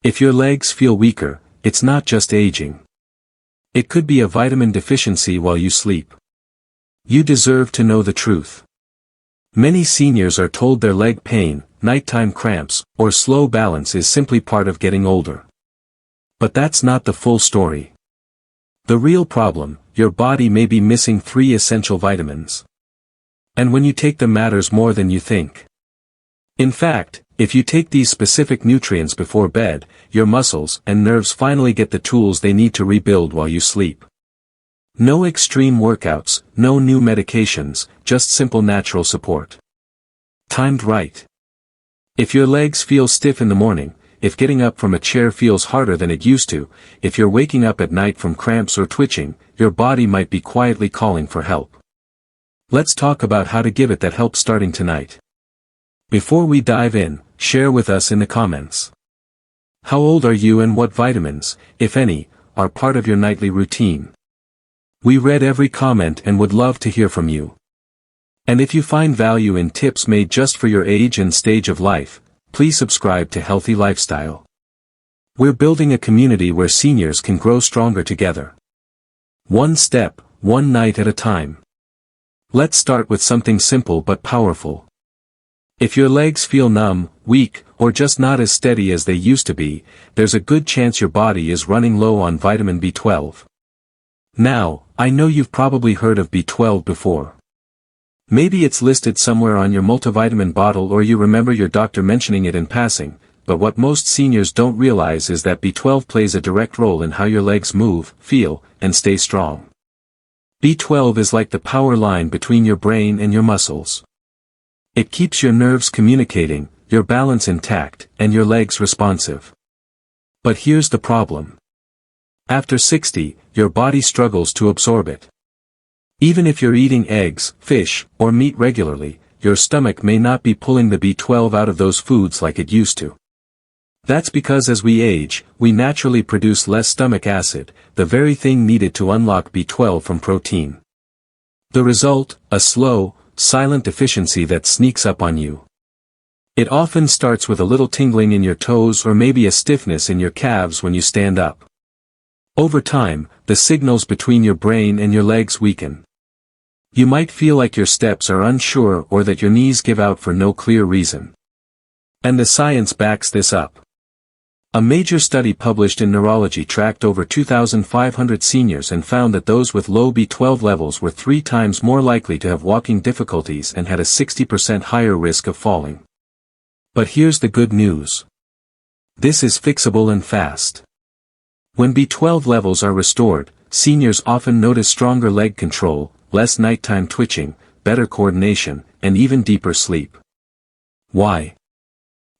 If your legs feel weaker, it's not just aging. It could be a vitamin deficiency while you sleep. You deserve to know the truth. Many seniors are told their leg pain, nighttime cramps, or slow balance is simply part of getting older. But that's not the full story. The real problem, your body may be missing 3 essential vitamins. And when you take them matters more than you think. In fact, if you take these specific nutrients before bed, your muscles and nerves finally get the tools they need to rebuild while you sleep. No extreme workouts, no new medications, just simple natural support. Timed right. If your legs feel stiff in the morning, if getting up from a chair feels harder than it used to, if you're waking up at night from cramps or twitching, your body might be quietly calling for help. Let's talk about how to give it that help starting tonight. Before we dive in, share with us in the comments. How old are you and what vitamins, if any, are part of your nightly routine? We read every comment and would love to hear from you. And if you find value in tips made just for your age and stage of life, please subscribe to Healthy Lifestyle. We're building a community where seniors can grow stronger together. One step, one night at a time. Let's start with something simple but powerful. If your legs feel numb, weak, or just not as steady as they used to be, there's a good chance your body is running low on vitamin B12. Now, I know you've probably heard of B12 before. Maybe it's listed somewhere on your multivitamin bottle or you remember your doctor mentioning it in passing, but what most seniors don't realize is that B12 plays a direct role in how your legs move, feel, and stay strong. B12 is like the power line between your brain and your muscles. It keeps your nerves communicating, your balance intact, and your legs responsive. But here's the problem. After 60, your body struggles to absorb it. Even if you're eating eggs, fish, or meat regularly, your stomach may not be pulling the B12 out of those foods like it used to. That's because as we age, we naturally produce less stomach acid, the very thing needed to unlock B12 from protein. The result, a slow, silent deficiency that sneaks up on you. It often starts with a little tingling in your toes or maybe a stiffness in your calves when you stand up. Over time, the signals between your brain and your legs weaken. You might feel like your steps are unsure or that your knees give out for no clear reason. And the science backs this up. A major study published in Neurology tracked over 2,500 seniors and found that those with low B12 levels were 3 times more likely to have walking difficulties and had a 60% higher risk of falling. But here's the good news. This is fixable and fast. When B12 levels are restored, seniors often notice stronger leg control, less nighttime twitching, better coordination, and even deeper sleep. Why?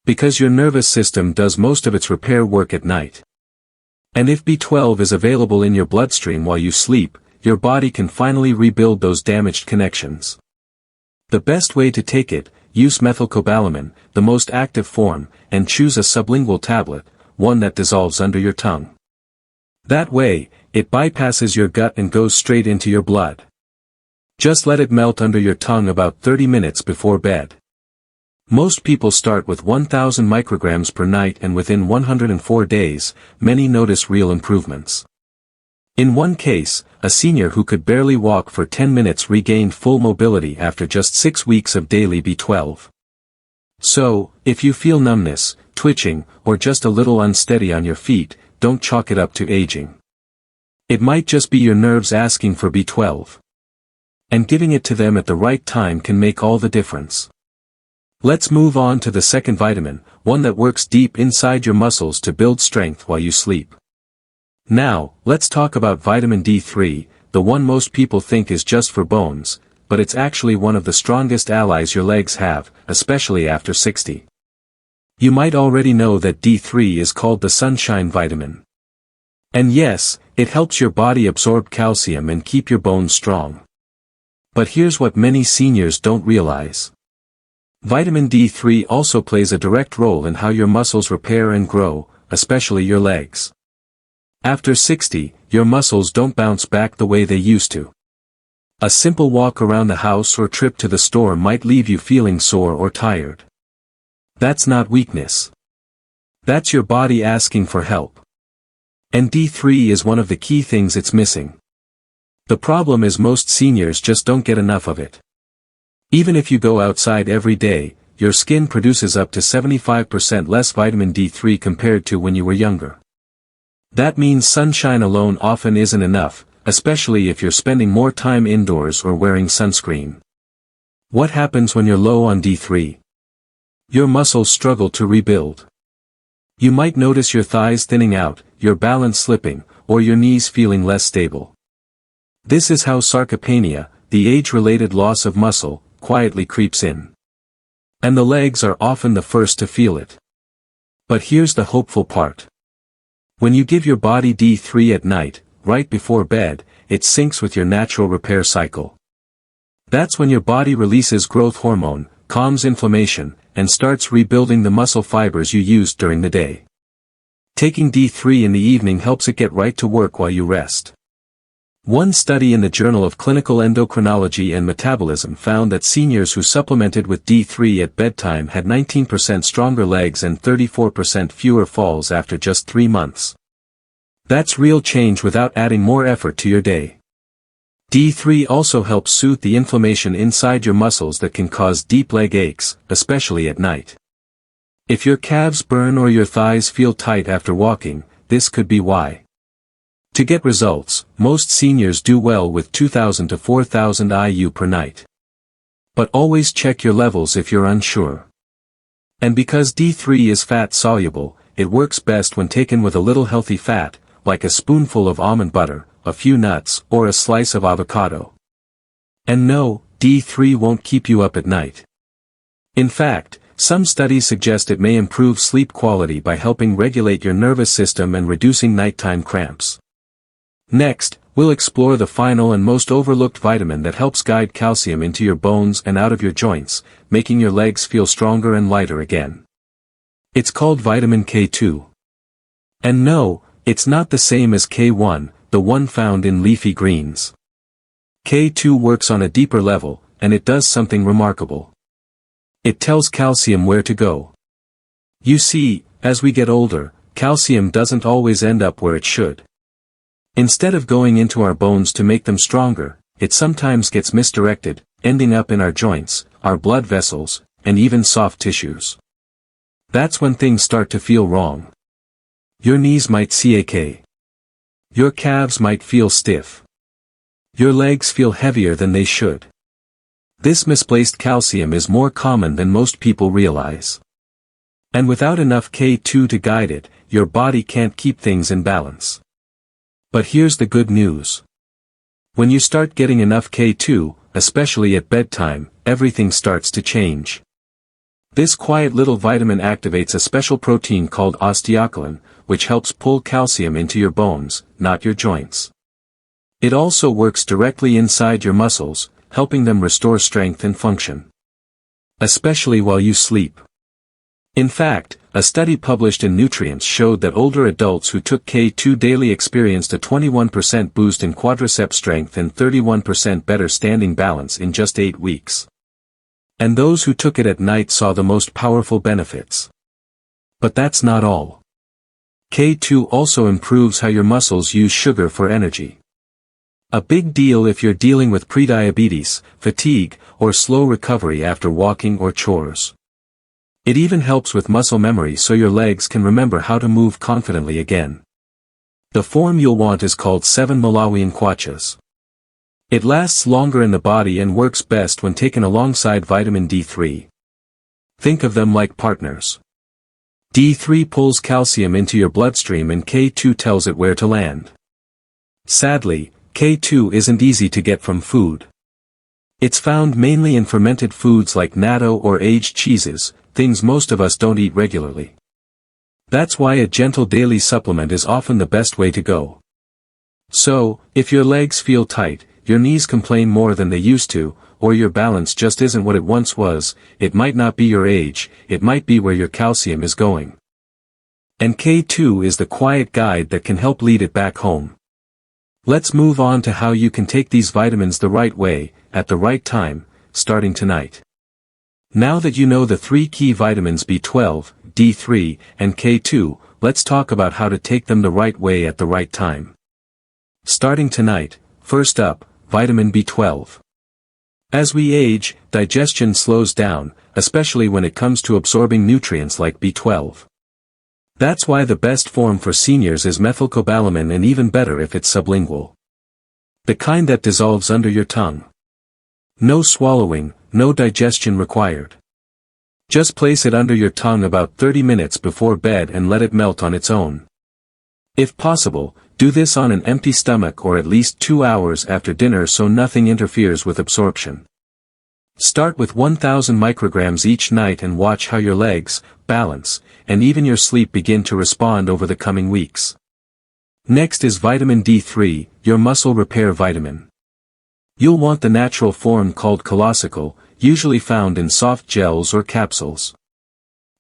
Because your nervous system does most of its repair work at night. And if B12 is available in your bloodstream while you sleep, your body can finally rebuild those damaged connections. The best way to take it, use methylcobalamin, the most active form, and choose a sublingual tablet, one that dissolves under your tongue. That way, it bypasses your gut and goes straight into your blood. Just let it melt under your tongue about 30 minutes before bed. Most people start with 1,000 micrograms per night and within 104 days, many notice real improvements. In one case, a senior who could barely walk for 10 minutes regained full mobility after just 6 weeks of daily B12. So, if you feel numbness, twitching, or just a little unsteady on your feet, don't chalk it up to aging. It might just be your nerves asking for B12. And giving it to them at the right time can make all the difference. Let's move on to the second vitamin, one that works deep inside your muscles to build strength while you sleep. Now, let's talk about vitamin D3, the one most people think is just for bones, but it's actually one of the strongest allies your legs have, especially after 60. You might already know that D3 is called the sunshine vitamin. And yes, it helps your body absorb calcium and keep your bones strong. But here's what many seniors don't realize. Vitamin D3 also plays a direct role in how your muscles repair and grow, especially your legs. After 60, your muscles don't bounce back the way they used to. A simple walk around the house or trip to the store might leave you feeling sore or tired. That's not weakness. That's your body asking for help. And D3 is one of the key things it's missing. The problem is most seniors just don't get enough of it. Even if you go outside every day, your skin produces up to 75% less vitamin D3 compared to when you were younger. That means sunshine alone often isn't enough, especially if you're spending more time indoors or wearing sunscreen. What happens when you're low on D3? Your muscles struggle to rebuild. You might notice your thighs thinning out, your balance slipping, or your knees feeling less stable. This is how sarcopenia, the age-related loss of muscle, quietly creeps in. And the legs are often the first to feel it. But here's the hopeful part. When you give your body D3 at night, right before bed, it syncs with your natural repair cycle. That's when your body releases growth hormone, calms inflammation, and starts rebuilding the muscle fibers you used during the day. Taking D3 in the evening helps it get right to work while you rest. One study in the Journal of Clinical Endocrinology and Metabolism found that seniors who supplemented with D3 at bedtime had 19% stronger legs and 34% fewer falls after just 3 months. That's real change without adding more effort to your day. D3 also helps soothe the inflammation inside your muscles that can cause deep leg aches, especially at night. If your calves burn or your thighs feel tight after walking, this could be why. To get results, most seniors do well with 2,000 to 4,000 IU per night. But always check your levels if you're unsure. And because D3 is fat-soluble, it works best when taken with a little healthy fat, like a spoonful of almond butter, a few nuts, or a slice of avocado. And no, D3 won't keep you up at night. In fact, some studies suggest it may improve sleep quality by helping regulate your nervous system and reducing nighttime cramps. Next, we'll explore the final and most overlooked vitamin that helps guide calcium into your bones and out of your joints, making your legs feel stronger and lighter again. It's called vitamin K2. And no, it's not the same as K1, the one found in leafy greens. K2 works on a deeper level, and it does something remarkable. It tells calcium where to go. You see, as we get older, calcium doesn't always end up where it should. Instead of going into our bones to make them stronger, it sometimes gets misdirected, ending up in our joints, our blood vessels, and even soft tissues. That's when things start to feel wrong. Your knees might ache. Your calves might feel stiff. Your legs feel heavier than they should. This misplaced calcium is more common than most people realize. And without enough K2 to guide it, your body can't keep things in balance. But here's the good news. When you start getting enough K2, especially at bedtime, everything starts to change. This quiet little vitamin activates a special protein called osteocolin, which helps pull calcium into your bones, not your joints. It also works directly inside your muscles, helping them restore strength and function. Especially while you sleep. In fact, a study published in Nutrients showed that older adults who took K2 daily experienced a 21% boost in quadricep strength and 31% better standing balance in just 8 weeks. And those who took it at night saw the most powerful benefits. But that's not all. K2 also improves how your muscles use sugar for energy. A big deal if you're dealing with prediabetes, fatigue, or slow recovery after walking or chores. It even helps with muscle memory so your legs can remember how to move confidently again. The form you'll want is called 7 Malawian Kwachas. It lasts longer in the body and works best when taken alongside vitamin D3. Think of them like partners. D3 pulls calcium into your bloodstream and K2 tells it where to land. Sadly, K2 isn't easy to get from food. It's found mainly in fermented foods like natto or aged cheeses, things most of us don't eat regularly. That's why a gentle daily supplement is often the best way to go. So, if your legs feel tight, your knees complain more than they used to, or your balance just isn't what it once was, it might not be your age, it might be where your calcium is going. And K2 is the quiet guide that can help lead it back home. Let's move on to how you can take these vitamins the right way, at the right time, starting tonight. Now that you know the 3 key vitamins B12, D3, and K2, let's talk about how to take them the right way at the right time. Starting tonight, first up, vitamin B12. As we age, digestion slows down, especially when it comes to absorbing nutrients like B12. That's why the best form for seniors is methylcobalamin, and even better if it's sublingual. The kind that dissolves under your tongue. No swallowing, no digestion required. Just place it under your tongue about 30 minutes before bed and let it melt on its own. If possible, do this on an empty stomach or at least 2 hours after dinner so nothing interferes with absorption. Start with 1000 micrograms each night and watch how your legs, balance, and even your sleep begin to respond over the coming weeks. Next is vitamin D3, your muscle repair vitamin. You'll want the natural form called colloidal, usually found in soft gels or capsules.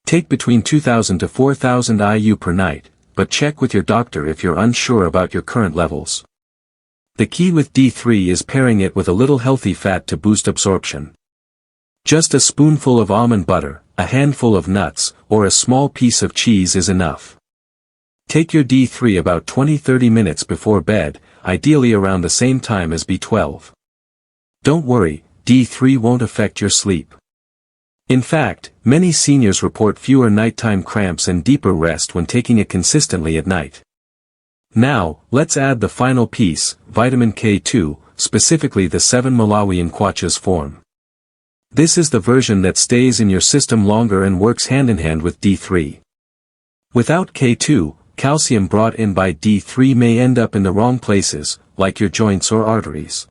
Take between 2000 to 4000 IU per night, but check with your doctor if you're unsure about your current levels. The key with D3 is pairing it with a little healthy fat to boost absorption. Just a spoonful of almond butter, a handful of nuts, or a small piece of cheese is enough. Take your D3 about 20-30 minutes before bed, ideally around the same time as B12. Don't worry, D3 won't affect your sleep. In fact, many seniors report fewer nighttime cramps and deeper rest when taking it consistently at night. Now, let's add the final piece, vitamin K2, specifically the 7 Malawian Kwacha's form. This is the version that stays in your system longer and works hand-in-hand with D3. Without K2, calcium brought in by D3 may end up in the wrong places, like your joints or arteries.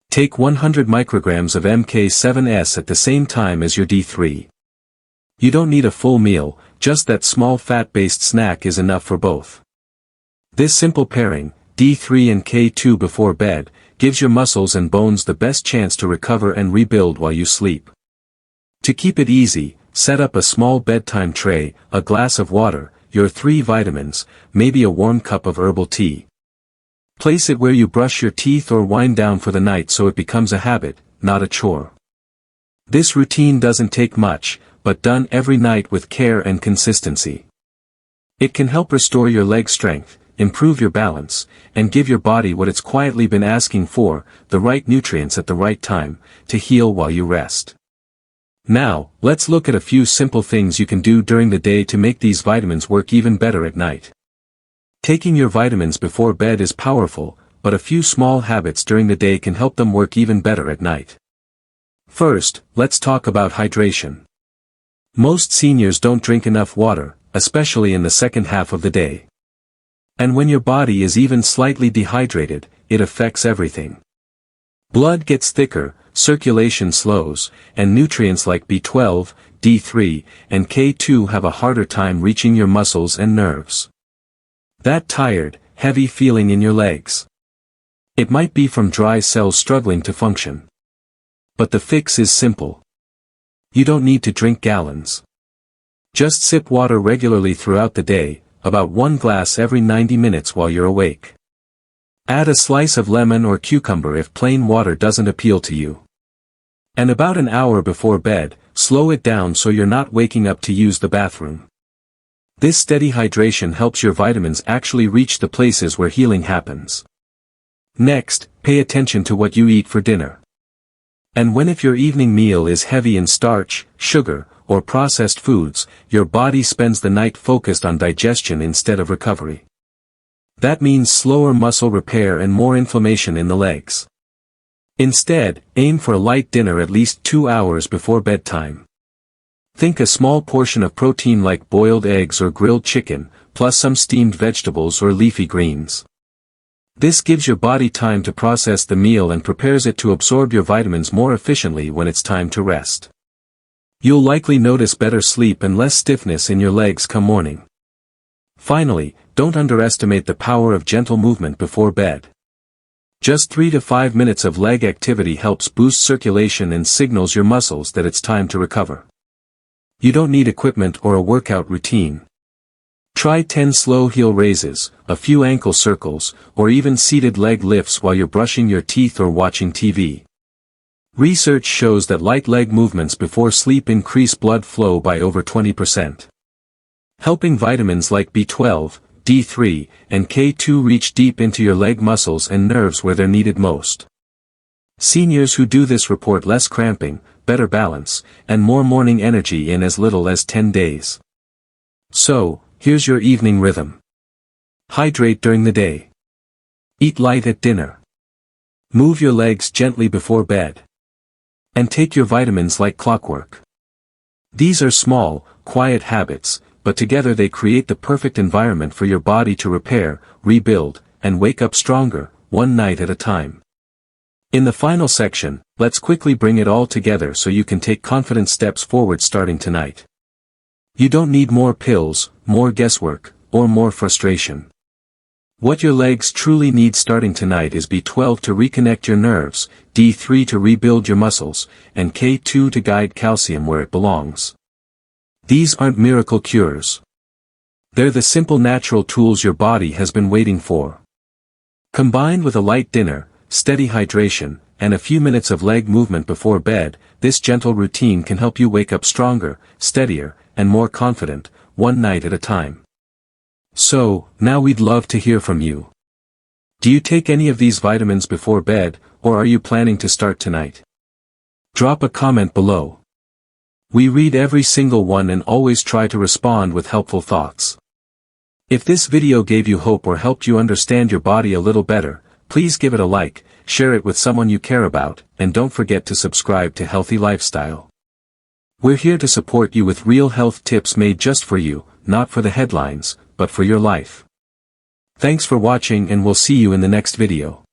Take 100 micrograms of MK7S at the same time as your D3. You don't need a full meal, just that small fat-based snack is enough for both. This simple pairing, D3 and K2 before bed, gives your muscles and bones the best chance to recover and rebuild while you sleep. To keep it easy, set up a small bedtime tray, a glass of water, your 3 vitamins, maybe a warm cup of herbal tea. Place it where you brush your teeth or wind down for the night so it becomes a habit, not a chore. This routine doesn't take much, but done every night with care and consistency. It can help restore your leg strength, improve your balance, and give your body what it's quietly been asking for, the right nutrients at the right time, to heal while you rest. Now, let's look at a few simple things you can do during the day to make these vitamins work even better at night. Taking your vitamins before bed is powerful, but a few small habits during the day can help them work even better at night. First, let's talk about hydration. Most seniors don't drink enough water, especially in the second half of the day. And when your body is even slightly dehydrated, it affects everything. Blood gets thicker, circulation slows, and nutrients like B12, D3, and K2 have a harder time reaching your muscles and nerves. That tired, heavy feeling in your legs. It might be from dry cells struggling to function. But the fix is simple. You don't need to drink gallons. Just sip water regularly throughout the day, about 1 glass every 90 minutes while you're awake. Add a slice of lemon or cucumber if plain water doesn't appeal to you. And about an hour before bed, slow it down so you're not waking up to use the bathroom. This steady hydration helps your vitamins actually reach the places where healing happens. Next, pay attention to what you eat for dinner. And if your evening meal is heavy in starch, sugar, or processed foods, your body spends the night focused on digestion instead of recovery. That means slower muscle repair and more inflammation in the legs. Instead, aim for a light dinner at least 2 hours before bedtime. Think a small portion of protein like boiled eggs or grilled chicken, plus some steamed vegetables or leafy greens. This gives your body time to process the meal and prepares it to absorb your vitamins more efficiently when it's time to rest. You'll likely notice better sleep and less stiffness in your legs come morning. Finally, don't underestimate the power of gentle movement before bed. Just 3 to 5 minutes of leg activity helps boost circulation and signals your muscles that it's time to recover. You don't need equipment or a workout routine. Try 10 slow heel raises, a few ankle circles, or even seated leg lifts while you're brushing your teeth or watching TV. Research shows that light leg movements before sleep increase blood flow by over 20%. helping vitamins like B12, D3, and K2 reach deep into your leg muscles and nerves where they're needed most. Seniors who do this report less cramping, better balance, and more morning energy in as little as 10 days. So, here's your evening rhythm. Hydrate during the day. Eat light at dinner. Move your legs gently before bed. And take your vitamins like clockwork. These are small, quiet habits, but together they create the perfect environment for your body to repair, rebuild, and wake up stronger, one night at a time. In the final section, let's quickly bring it all together so you can take confident steps forward starting tonight. You don't need more pills, more guesswork, or more frustration. What your legs truly need starting tonight is B12 to reconnect your nerves, D3 to rebuild your muscles, and K2 to guide calcium where it belongs. These aren't miracle cures. They're the simple natural tools your body has been waiting for. Combined with a light dinner, steady hydration, and a few minutes of leg movement before bed, this gentle routine can help you wake up stronger, steadier, and more confident, one night at a time. So, now we'd love to hear from you. Do you take any of these vitamins before bed, or are you planning to start tonight? Drop a comment below. We read every single one and always try to respond with helpful thoughts. If this video gave you hope or helped you understand your body a little better, please give it a like, share it with someone you care about, and don't forget to subscribe to Healthy Lifestyle. We're here to support you with real health tips made just for you, not for the headlines, but for your life. Thanks for watching and we'll see you in the next video.